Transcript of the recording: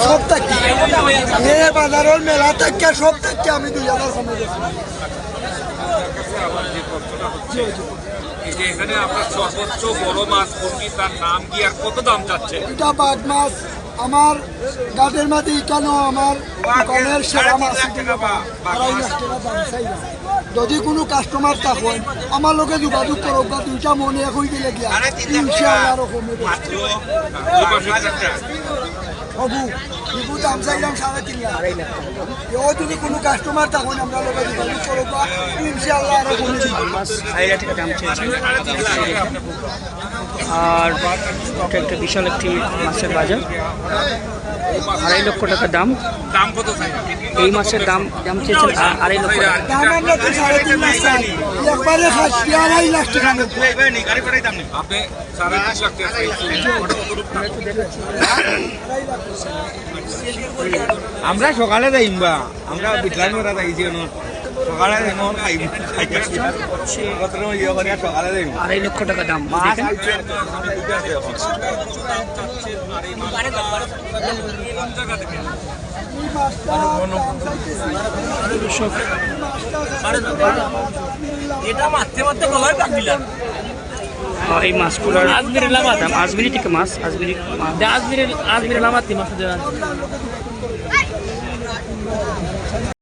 সব থাকি বাজারের মেলা থাকি সব থাকি আমি 2000 কমে গেছি। এখানে আপনার সর্বোচ্চ বড় মাছ কোনটি, তার নাম কি আর কত দাম চাচ্ছে? এটা বাঘ মাছ আমার গাটের মাঝে কেন আমার দোকানের সেরা মাছ 2.5 লাখ টাকা দাম চাইবা। যদি কোনো কাস্টমার থাকেন আমার লোকে যোগাযোগ করো, দুইটা মনে এক হয়ে গেলে গিয়া ইনশাআল্লাহ আরো কমে হবু বিপু দাম চাইলাম 3.5 লাখ। এও যদি কোনো কাস্টমার থাকেন আমরা লোকে যোগাযোগ করো ইনশাআল্লাহ আরো কমে মাছ 2.5 লাখ টাকা দাম চেয়েছে। আর এটা একটা বিশাল একটি মাছের বাজার, 2.5 লক্ষ টাকা দাম। দাম কত চাই? এই মাছের দাম চেয়েছেন 2.5 লক্ষ টাকা। দাম আমরা তো 3.5 লাখ চাই, একবারে খাচ্ছি 2.5 লাখ টাকা নেব। আপনি 3.5 লাখ টাকা আমরা সকালে যাইম বা আমরা বিটলামি ওরা যাইছি সকালে যেমন খাইব সকালে যাইম 2.5 লক্ষ টাকা দাম। দেখেন এই মাছগুলোর দাম আজমিরি থেকে মাছ, আজমিরি